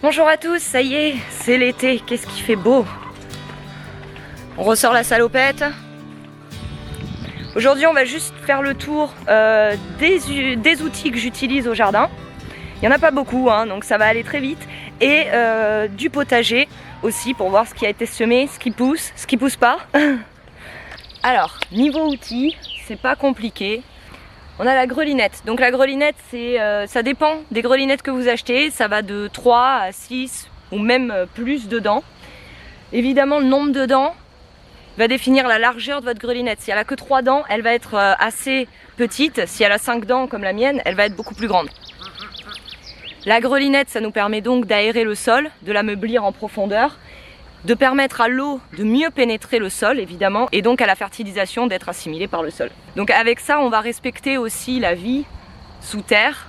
Bonjour à tous, ça y est, c'est l'été, qu'est-ce qui fait beau. On ressort la salopette. Aujourd'hui on va juste faire le tour des outils que j'utilise au jardin. Il n'y en a pas beaucoup, hein, donc ça va aller très vite. Et du potager aussi pour voir ce qui a été semé, ce qui pousse pas. Alors, niveau outils, c'est pas compliqué. On a la grelinette. Donc la grelinette, ça dépend des grelinettes que vous achetez. Ça va de 3 à 6 ou même plus de dents. Évidemment, le nombre de dents va définir la largeur de votre grelinette. Si elle a que 3 dents, elle va être assez petite. Si elle a 5 dents comme la mienne, elle va être beaucoup plus grande. La grelinette, ça nous permet donc d'aérer le sol, de l'ameublir en profondeur, de permettre à l'eau de mieux pénétrer le sol évidemment et donc à la fertilisation d'être assimilée par le sol. Donc avec ça on va respecter aussi la vie sous terre,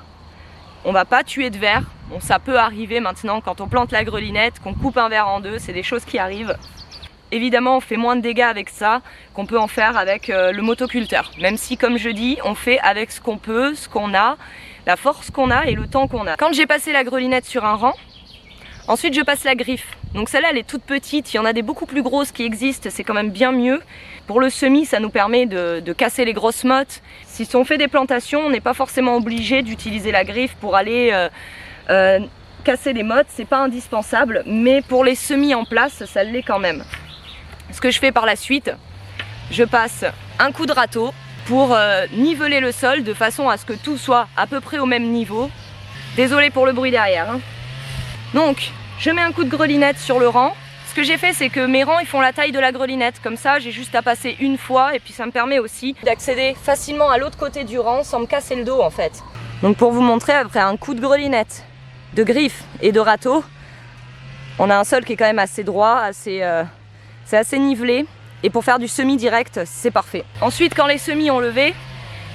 on va pas tuer de vers, bon, ça peut arriver maintenant quand on plante la grelinette, qu'on coupe un ver en deux, c'est des choses qui arrivent. Évidemment on fait moins de dégâts avec ça qu'on peut en faire avec le motoculteur, même si comme je dis on fait avec ce qu'on peut, ce qu'on a, la force qu'on a et le temps qu'on a. Quand j'ai passé la grelinette sur un rang, ensuite je passe la griffe. Donc celle-là elle est toute petite, il y en a des beaucoup plus grosses qui existent, c'est quand même bien mieux. Pour le semis ça nous permet de casser les grosses mottes. Si on fait des plantations, on n'est pas forcément obligé d'utiliser la griffe pour aller casser les mottes, c'est pas indispensable. Mais pour les semis en place, ça l'est quand même. Ce que je fais par la suite, je passe un coup de râteau pour niveler le sol de façon à ce que tout soit à peu près au même niveau. Désolée pour le bruit derrière, hein. Donc, je mets un coup de grelinette sur le rang. Ce que j'ai fait, c'est que mes rangs ils font la taille de la grelinette. Comme ça, j'ai juste à passer une fois et puis ça me permet aussi d'accéder facilement à l'autre côté du rang sans me casser le dos en fait. Donc pour vous montrer, après un coup de grelinette, de griffe et de râteau, on a un sol qui est quand même assez droit, c'est assez nivelé. Et pour faire du semis direct, c'est parfait. Ensuite, quand les semis ont levé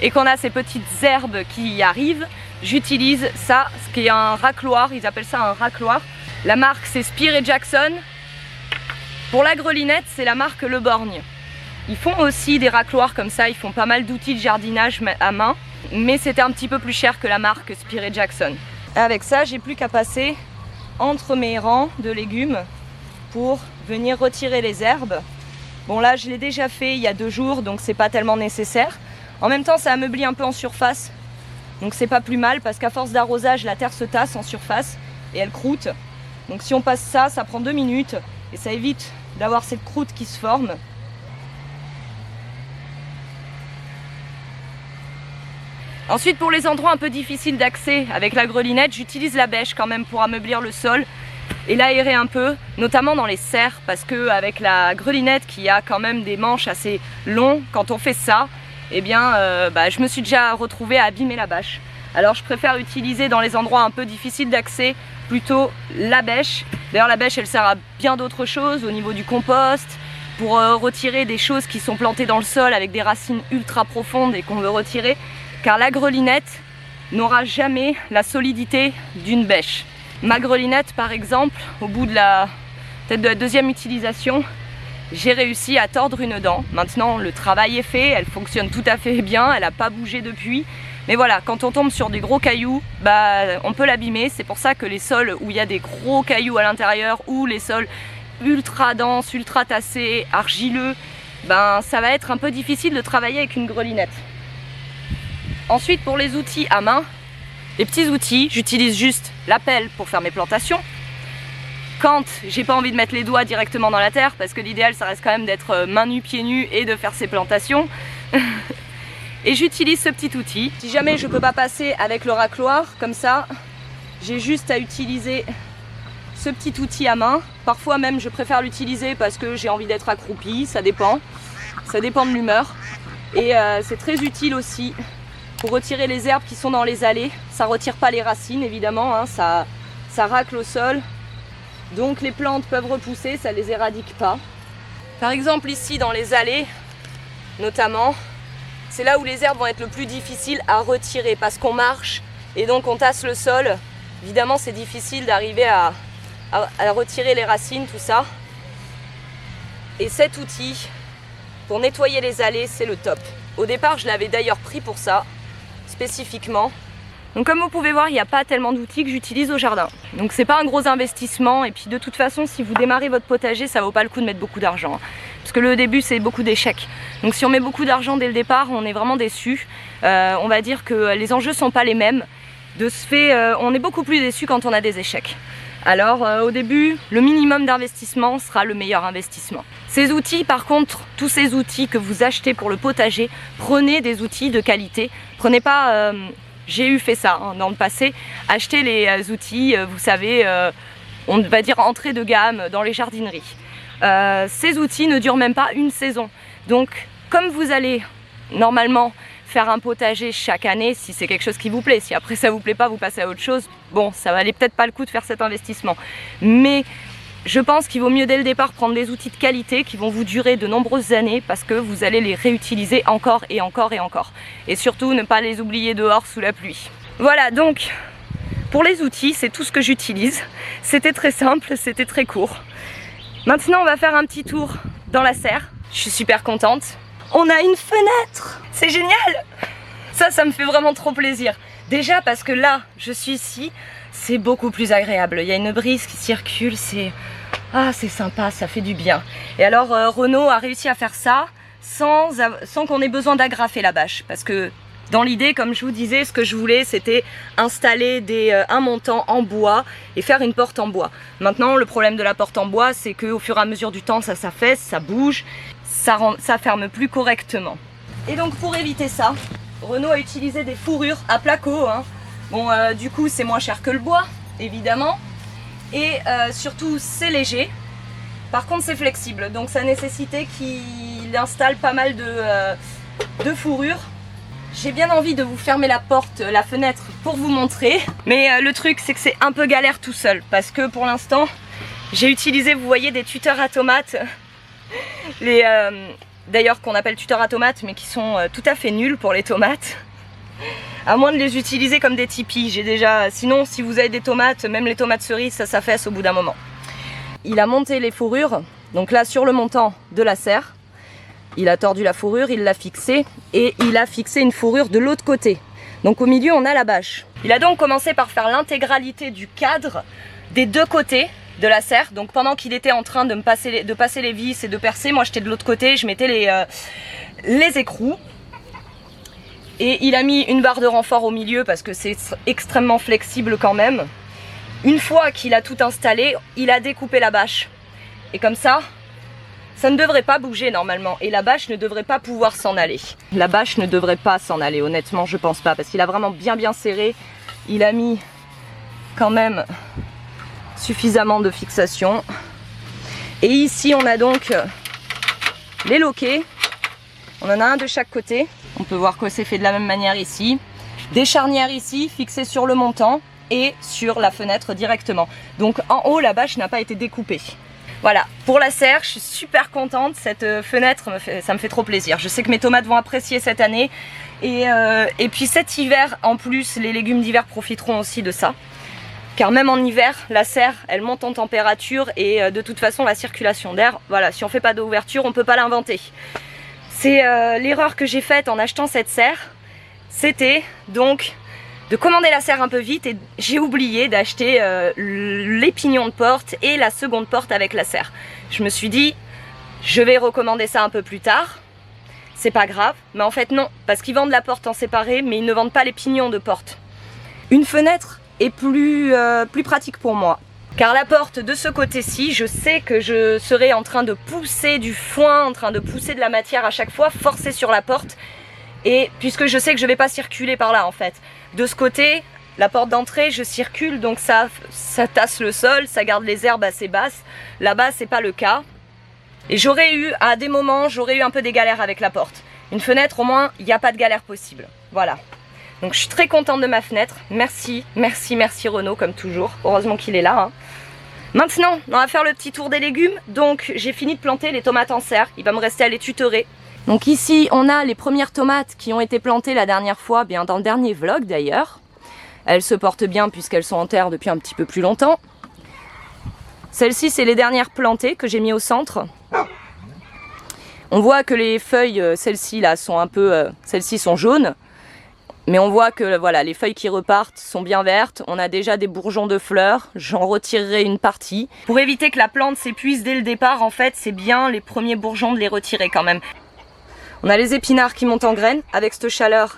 et qu'on a ces petites herbes qui arrivent, j'utilise ça, ce qui est un racloir, ils appellent ça un racloir. La marque c'est Spear & Jackson. Pour la grelinette, c'est la marque Le Borgne. Ils font aussi des racloirs comme ça, ils font pas mal d'outils de jardinage à main, mais c'était un petit peu plus cher que la marque Spear & Jackson. Avec ça, j'ai plus qu'à passer entre mes rangs de légumes pour venir retirer les herbes. Bon là, je l'ai déjà fait il y a 2 jours, donc c'est pas tellement nécessaire. En même temps, ça ameublit un peu en surface. Donc c'est pas plus mal parce qu'à force d'arrosage, la terre se tasse en surface et elle croûte. Donc si on passe ça, ça prend 2 minutes et ça évite d'avoir cette croûte qui se forme. Ensuite pour les endroits un peu difficiles d'accès avec la grelinette, j'utilise la bêche quand même pour ameublir le sol et l'aérer un peu, notamment dans les serres parce que avec la grelinette qui a quand même des manches assez longs, quand on fait ça, eh bien je me suis déjà retrouvée à abîmer la bâche. Alors je préfère utiliser dans les endroits un peu difficiles d'accès plutôt la bêche. D'ailleurs la bêche elle sert à bien d'autres choses au niveau du compost, pour retirer des choses qui sont plantées dans le sol avec des racines ultra profondes et qu'on veut retirer, car la grelinette n'aura jamais la solidité d'une bêche. Ma grelinette par exemple, au bout de peut-être de la 2e utilisation, j'ai réussi à tordre une dent. Maintenant le travail est fait, elle fonctionne tout à fait bien, elle n'a pas bougé depuis. Mais voilà, quand on tombe sur des gros cailloux, on peut l'abîmer. C'est pour ça que les sols où il y a des gros cailloux à l'intérieur ou les sols ultra denses, ultra tassés, argileux, ça va être un peu difficile de travailler avec une grelinette. Ensuite pour les outils à main, les petits outils, j'utilise juste la pelle pour faire mes plantations. Quand j'ai pas envie de mettre les doigts directement dans la terre, parce que l'idéal ça reste quand même d'être main nue, pieds nus et de faire ses plantations. Et j'utilise ce petit outil. Si jamais je peux pas passer avec le racloir, comme ça, j'ai juste à utiliser ce petit outil à main. Parfois même je préfère l'utiliser parce que j'ai envie d'être accroupie, ça dépend de l'humeur. Et c'est très utile aussi pour retirer les herbes qui sont dans les allées. Ça retire pas les racines évidemment, hein, ça racle au sol. Donc les plantes peuvent repousser, ça les éradique pas. Par exemple ici dans les allées, notamment, c'est là où les herbes vont être le plus difficiles à retirer parce qu'on marche et donc on tasse le sol. Évidemment c'est difficile d'arriver à retirer les racines, tout ça. Et cet outil, pour nettoyer les allées, c'est le top. Au départ je l'avais d'ailleurs pris pour ça, spécifiquement. Donc comme vous pouvez voir, il n'y a pas tellement d'outils que j'utilise au jardin. Donc c'est pas un gros investissement, et puis de toute façon si vous démarrez votre potager, ça vaut pas le coup de mettre beaucoup d'argent, hein. Parce que le début c'est beaucoup d'échecs. Donc si on met beaucoup d'argent dès le départ, on est vraiment déçu. On va dire que les enjeux sont pas les mêmes. De ce fait, on est beaucoup plus déçu quand on a des échecs. Alors au début, le minimum d'investissement sera le meilleur investissement. Ces outils, par contre, tous ces outils que vous achetez pour le potager, prenez des outils de qualité. Prenez pas, j'ai fait ça hein, dans le passé, achetez les outils, vous savez, on va dire entrée de gamme dans les jardineries. Ces outils ne durent même pas une saison. Donc comme vous allez normalement faire un potager chaque année, si c'est quelque chose qui vous plaît, si après ça vous plaît pas, vous passez à autre chose, bon, ça valait peut-être pas le coup de faire cet investissement. Mais je pense qu'il vaut mieux dès le départ prendre des outils de qualité qui vont vous durer de nombreuses années parce que vous allez les réutiliser encore et encore et encore. Et surtout ne pas les oublier dehors sous la pluie. Voilà, donc pour les outils, c'est tout ce que j'utilise. C'était très simple, c'était très court. Maintenant on va faire un petit tour dans la serre. Je suis super contente. On a une fenêtre! C'est génial! Ça me fait vraiment trop plaisir. Déjà parce que là, je suis ici, c'est beaucoup plus agréable. Il y a une brise qui circule, c'est sympa, ça fait du bien. Et alors Renaud a réussi à faire ça sans qu'on ait besoin d'agrafer la bâche. Parce que dans l'idée, comme je vous disais, ce que je voulais, c'était installer un montant en bois et faire une porte en bois. Maintenant, le problème de la porte en bois, c'est qu'au fur et à mesure du temps, ça s'affaisse, ça bouge, ça ferme plus correctement. Et donc pour éviter ça, Renaud a utilisé des fourrures à placo, hein. Bon, du coup, c'est moins cher que le bois, évidemment. Et surtout, c'est Par contre, c'est flexible, donc ça nécessitait qu'il installe pas mal de fourrures. J'ai bien envie de vous fermer la porte, la fenêtre pour vous montrer. Mais le truc, c'est que c'est un peu galère tout seul. Parce que pour l'instant, j'ai utilisé, vous voyez, des tuteurs à tomates. D'ailleurs, qu'on appelle tuteurs à tomates, mais qui sont tout à fait nuls pour les tomates. À moins de les utiliser comme des tipis. Sinon, si vous avez des tomates, même les tomates cerises, ça s'affaisse au bout d'un moment. Il a monté les fourrures, donc là sur le montant de la serre. Il a tordu la fourrure, il l'a fixée et il a fixé une fourrure de l'autre côté. Donc au milieu, on a la bâche. Il a donc commencé par faire l'intégralité du cadre des deux côtés de la serre. Donc pendant qu'il était en train de passer les vis et de percer, moi j'étais de l'autre côté, je mettais les écrous. Et il a mis une barre de renfort au milieu parce que c'est extrêmement flexible quand même. Une fois qu'il a tout installé, il a découpé la bâche. Et comme ça ne devrait pas bouger normalement. Et la bâche ne devrait pas pouvoir s'en aller. La bâche ne devrait pas s'en aller, honnêtement, je pense pas. Parce qu'il a vraiment bien serré. Il a mis quand même suffisamment de fixation. Et ici, on a donc les loquets. On en a un de chaque côté. On peut voir que c'est fait de la même manière ici. Des charnières ici, fixées sur le montant et sur la fenêtre directement. Donc en haut, la bâche n'a pas été découpée. Voilà, pour la serre, je suis super contente. Cette fenêtre, ça me fait trop plaisir. Je sais que mes tomates vont apprécier cette année. Et puis cet hiver, en plus, les légumes d'hiver profiteront aussi de ça. Car même en hiver, la serre, elle monte en température et de toute façon, la circulation d'air, voilà, si on ne fait pas d'ouverture, on ne peut pas l'inventer. C'est l'erreur que j'ai faite en achetant cette serre. C'était donc de commander la serre un peu vite et j'ai oublié d'acheter les pignons de porte et la seconde porte avec la serre. Je me suis dit, je vais recommander ça un peu plus tard, c'est pas grave, mais en fait non, parce qu'ils vendent la porte en séparé, mais ils ne vendent pas les pignons de porte. Une fenêtre est plus pratique pour moi, car la porte de ce côté-ci, je sais que je serai en train de pousser du foin, en train de pousser de la matière à chaque fois, forcer sur la porte. Et puisque je sais que je ne vais pas circuler par là en fait. De ce côté, la porte d'entrée, je circule, donc ça tasse le sol, ça garde les herbes assez basses. Là-bas, c'est pas le cas. Et à des moments, j'aurais eu un peu des galères avec la porte. Une fenêtre, au moins, il n'y a pas de galère possible. Voilà. Donc je suis très contente de ma fenêtre. Merci Renaud, comme toujours. Heureusement qu'il est là. Hein. Maintenant, on va faire le petit tour des légumes. Donc j'ai fini de planter les tomates en serre. Il va me rester à les tutorer. Donc ici, on a les premières tomates qui ont été plantées la dernière fois, bien dans le dernier vlog d'ailleurs. Elles se portent bien puisqu'elles sont en terre depuis un petit peu plus longtemps. Celles-ci, c'est les dernières plantées que j'ai mis au centre. On voit que les feuilles, celles-ci là, sont un peu, celles-ci sont jaunes. Mais on voit que voilà, les feuilles qui repartent sont bien vertes. On a déjà des bourgeons de fleurs. J'en retirerai une partie. Pour éviter que la plante s'épuise dès le départ, en fait, c'est bien les premiers bourgeons de les retirer quand même. On a les épinards qui montent en graines. Avec cette chaleur,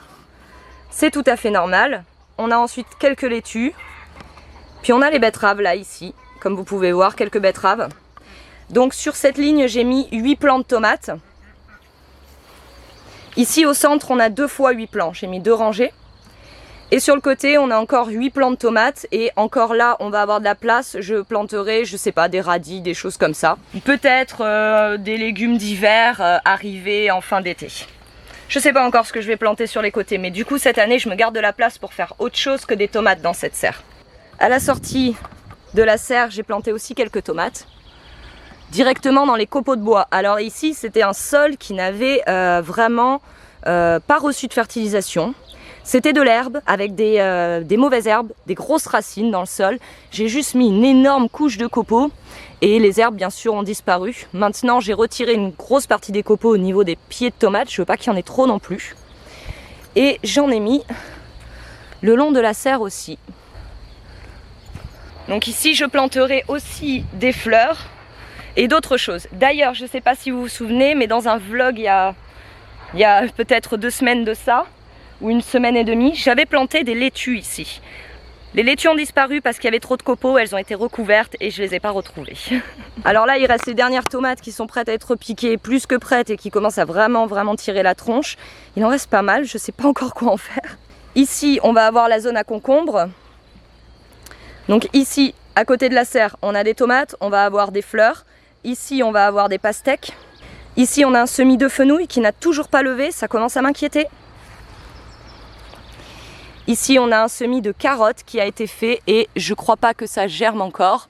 c'est tout à fait normal. On a ensuite quelques laitues. Puis on a les betteraves là, ici. Comme vous pouvez voir, quelques betteraves. Donc sur cette ligne, j'ai mis 8 plants de tomates. Ici au centre, on a 2 fois 8 plants. J'ai mis 2 rangées. Et sur le côté, on a encore 8 plants de tomates. Et encore là, on va avoir de la place. Je planterai, je sais pas, des radis, des choses comme ça. Peut-être des légumes d'hiver arrivés en fin d'été. Je sais pas encore ce que je vais planter sur les côtés. Mais du coup, cette année, je me garde de la place pour faire autre chose que des tomates dans cette serre. À la sortie de la serre, j'ai planté aussi quelques tomates. Directement dans les copeaux de bois. Alors ici, c'était un sol qui n'avait vraiment pas reçu de fertilisation. C'était de l'herbe avec des mauvaises herbes, des grosses racines dans le sol. J'ai juste mis une énorme couche de copeaux et les herbes, bien sûr, ont disparu. Maintenant, j'ai retiré une grosse partie des copeaux au niveau des pieds de tomates. Je veux pas qu'il y en ait trop non plus. Et j'en ai mis le long de la serre aussi. Donc ici, je planterai aussi des fleurs et d'autres choses. D'ailleurs, je ne sais pas si vous vous souvenez, mais dans un vlog il y a peut-être 2 semaines de ça, ou 1 semaine et demie, j'avais planté des laitues ici. Les laitues ont disparu parce qu'il y avait trop de copeaux, elles ont été recouvertes et je ne les ai pas retrouvées. Alors là, il reste les dernières tomates qui sont prêtes à être piquées, plus que prêtes, et qui commencent à vraiment tirer la tronche. Il en reste pas mal, je ne sais pas encore quoi en faire. Ici, on va avoir la zone à concombre. Donc ici, à côté de la serre, on a des tomates, on va avoir des fleurs. Ici, on va avoir des pastèques. Ici, on a un semis de fenouil qui n'a toujours pas levé, ça commence à m'inquiéter. Ici, on a un semis de carottes qui a été fait et je crois pas que ça germe encore.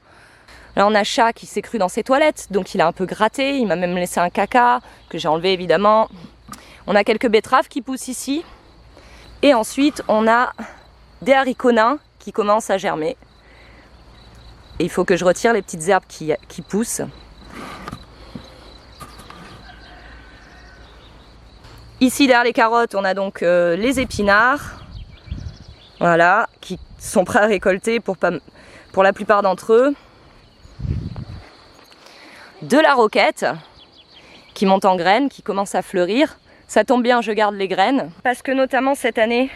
Là, on a chat qui s'est cru dans ses toilettes, donc il a un peu gratté, il m'a même laissé un caca, que j'ai enlevé évidemment. On a quelques betteraves qui poussent ici. Et ensuite, on a des haricots nains qui commencent à germer. Et il faut que je retire les petites herbes qui poussent. Ici, derrière les carottes, on a donc les épinards. Voilà, qui sont prêts à récolter pour la plupart d'entre eux. De la roquette, qui monte en graines, qui commence à fleurir. Ça tombe bien, je garde les graines. Parce que notamment cette année,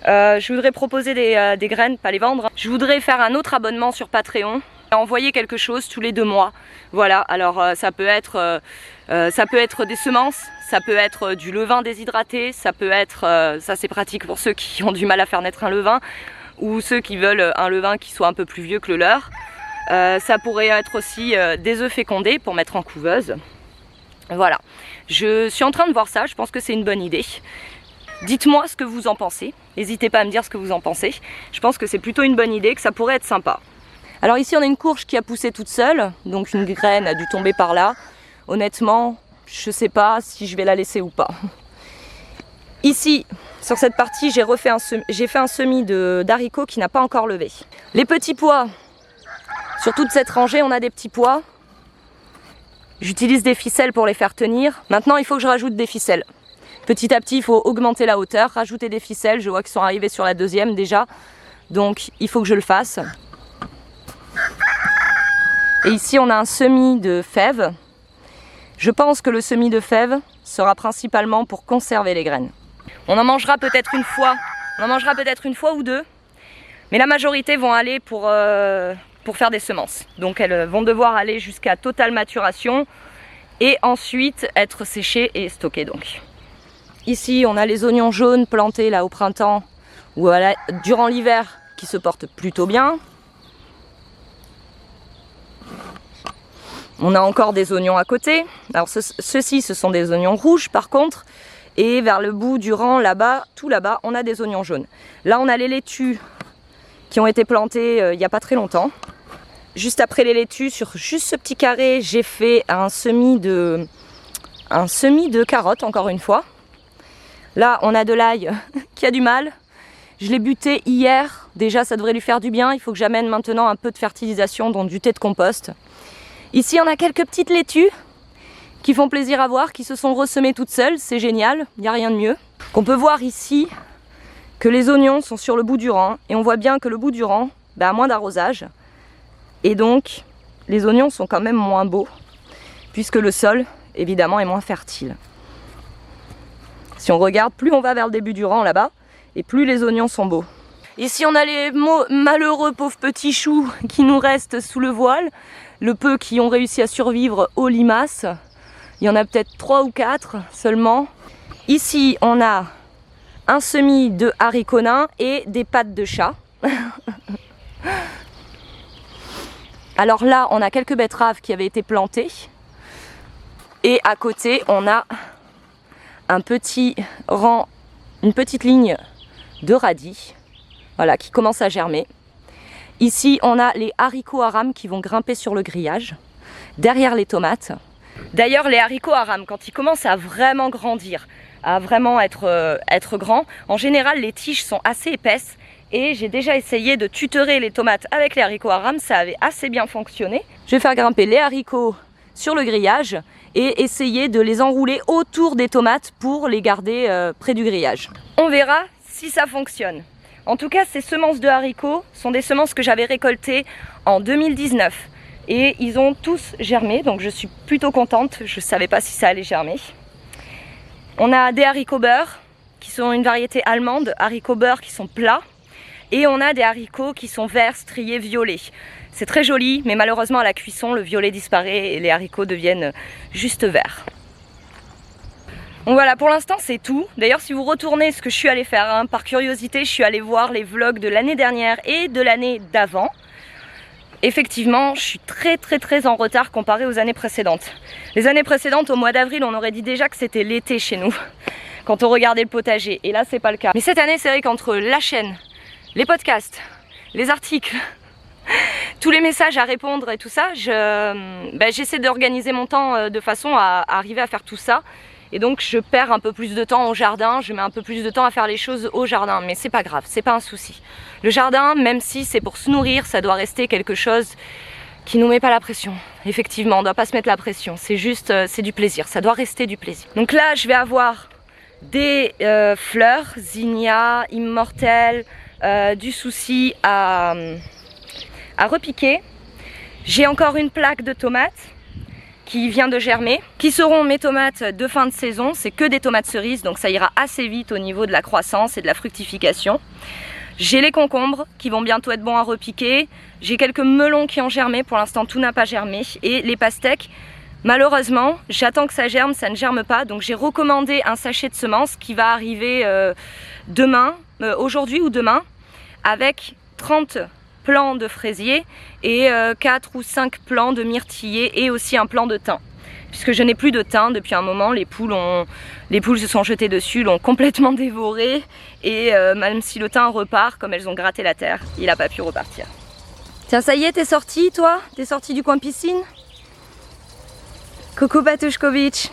je voudrais proposer des graines, pas les vendre. Je voudrais faire un autre abonnement sur Patreon, envoyer quelque chose tous les 2 mois. Voilà, alors ça peut être des semences, ça peut être du levain déshydraté, ça peut être, ça c'est pratique pour ceux qui ont du mal à faire naître un levain, ou ceux qui veulent un levain qui soit un peu plus vieux que le leur. Ça pourrait être aussi des œufs fécondés pour mettre en couveuse. Voilà, je suis en train de voir ça, je pense que c'est une bonne idée. Dites-moi ce que vous en pensez, n'hésitez pas à me dire ce que vous en pensez. Je pense que c'est plutôt une bonne idée, que ça pourrait être sympa. Alors ici on a une courge qui a poussé toute seule, donc une graine a dû tomber par là. Honnêtement, je sais pas si je vais la laisser ou pas. Ici, sur cette partie, j'ai fait un semis d'haricots qui n'a pas encore levé. Les petits pois, sur toute cette rangée, on a des petits pois. J'utilise des ficelles pour les faire tenir. Maintenant, il faut que je rajoute des ficelles. Petit à petit, il faut augmenter la hauteur, rajouter des ficelles. Je vois qu'ils sont arrivés sur la 2e déjà. Donc, il faut que je le fasse. Et ici, on a un semis de fèves. Je pense que le semis de fèves sera principalement pour conserver les graines. On en mangera peut-être une fois. On en mangera peut-être une fois ou 2. Mais la majorité vont aller pour faire des semences. Donc, elles vont devoir aller jusqu'à totale maturation et ensuite être séchées et stockées donc. Ici, on a les oignons jaunes plantés là au printemps ou durant l'hiver qui se portent plutôt bien. On a encore des oignons à côté. Alors ceux-ci, ce sont des oignons rouges par contre. Et vers le bout du rang, là-bas, tout là-bas, on a des oignons jaunes. Là, on a les laitues qui ont été plantées il n'y a pas très longtemps. Juste après les laitues, sur juste ce petit carré, j'ai fait un semis de carottes, encore une fois. Là, on a de l'ail qui a du mal. Je l'ai buté hier. Déjà, ça devrait lui faire du bien. Il faut que j'amène maintenant un peu de fertilisation, dont du thé de compost. Ici, on a quelques petites laitues qui font plaisir à voir, qui se sont ressemées toutes seules. C'est génial, il n'y a rien de mieux. On peut voir ici que les oignons sont sur le bout du rang et on voit bien que le bout du rang a moins d'arrosage et donc les oignons sont quand même moins beaux puisque le sol évidemment est moins fertile. Si on regarde, plus on va vers le début du rang là-bas et plus les oignons sont beaux. Ici on a les malheureux pauvres petits choux qui nous restent sous le voile, le peu qui ont réussi à survivre aux limaces. Il y en a peut-être 3 ou 4 seulement. Ici on a un semis de haricots nains et des pattes de chat. Alors là on a quelques betteraves qui avaient été plantées. Et à côté on a un petit rang, une petite ligne de radis. Voilà, qui commence à germer. Ici, on a les haricots haram qui vont grimper sur le grillage, derrière les tomates. D'ailleurs, les haricots haram, quand ils commencent à vraiment grandir, à vraiment être grands, en général, les tiges sont assez épaisses. Et j'ai déjà essayé de tutorer les tomates avec les haricots haram, ça avait assez bien fonctionné. Je vais faire grimper les haricots sur le grillage et essayer de les enrouler autour des tomates pour les garder près du grillage. On verra si ça fonctionne. En tout cas, ces semences de haricots sont des semences que j'avais récoltées en 2019 et ils ont tous germé, donc je suis plutôt contente, je ne savais pas si ça allait germer. On a des haricots beurre qui sont une variété allemande, haricots beurre qui sont plats, et on a des haricots qui sont verts, striés, violets. C'est très joli, mais malheureusement à la cuisson, le violet disparaît et les haricots deviennent juste verts. Donc voilà, pour l'instant c'est tout. D'ailleurs, si vous retournez ce que je suis allée faire, hein, par curiosité, je suis allée voir les vlogs de l'année dernière et de l'année d'avant. Effectivement, je suis très en retard comparé aux années précédentes. Les années précédentes, au mois d'avril, on aurait dit déjà que c'était l'été chez nous, quand on regardait le potager. Et là, c'est pas le cas. Mais cette année, c'est vrai qu'entre la chaîne, les podcasts, les articles, tous les messages à répondre et tout ça, j'essaie d'organiser mon temps de façon à arriver à faire tout ça. Et donc je perds un peu plus de temps au jardin, je mets un peu plus de temps à faire les choses au jardin, mais c'est pas grave, c'est pas un souci. Le jardin, même si c'est pour se nourrir, ça doit rester quelque chose qui nous met pas la pression. Effectivement, on doit pas se mettre la pression, c'est juste, c'est du plaisir, ça doit rester du plaisir. Donc là, je vais avoir des fleurs, zinnia, immortelle, du souci à repiquer. J'ai encore une plaque de tomates qui vient de germer, qui seront mes tomates de fin de saison. C'est que des tomates cerises, donc ça ira assez vite au niveau de la croissance et de la fructification. J'ai les concombres qui vont bientôt être bons à repiquer. J'ai quelques melons qui ont germé, pour l'instant tout n'a pas germé. Et les pastèques, malheureusement, j'attends que ça germe, ça ne germe pas. Donc j'ai recommandé un sachet de semences qui va arriver demain, aujourd'hui ou demain, avec 30 plants de fraisier et 4 ou 5 plants de myrtillers et aussi un plant de thym. Puisque je n'ai plus de thym depuis un moment, les poules se sont jetées dessus, l'ont complètement dévoré et même si le thym repart, comme elles ont gratté la terre, il n'a pas pu repartir. Tiens, ça y est, t'es sorti toi? T'es sorti du coin piscine? Coucou Patushkovitch.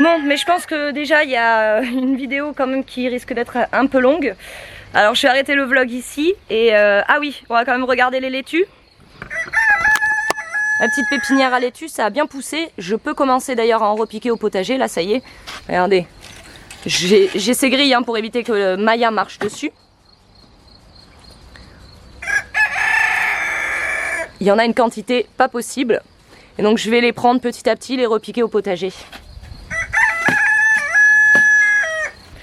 Bon, mais je pense que déjà il y a une vidéo quand même qui risque d'être un peu longue. Alors je vais arrêter le vlog ici et ah oui, on va quand même regarder les laitues. La petite pépinière à laitue, ça a bien poussé. Je peux commencer d'ailleurs à en repiquer au potager, là ça y est. Regardez, j'ai ces grilles hein, pour éviter que Maya marche dessus. Il y en a une quantité pas possible. Et donc je vais les prendre petit à petit, les repiquer au potager.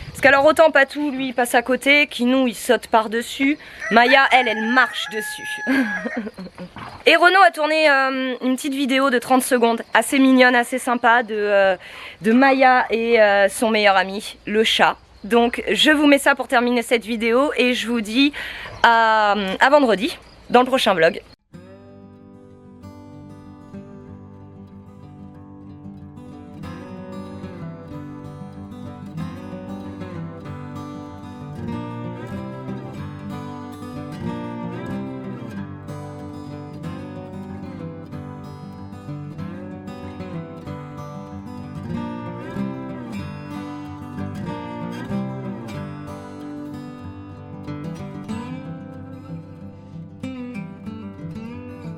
Parce qu'alors autant Patou, lui, il passe à côté, Kinou, il saute par-dessus. Maya, elle marche dessus. Et Renaud a tourné une petite vidéo de 30 secondes, assez mignonne, assez sympa, de Maya et son meilleur ami, le chat. Donc je vous mets ça pour terminer cette vidéo et je vous dis à vendredi dans le prochain vlog.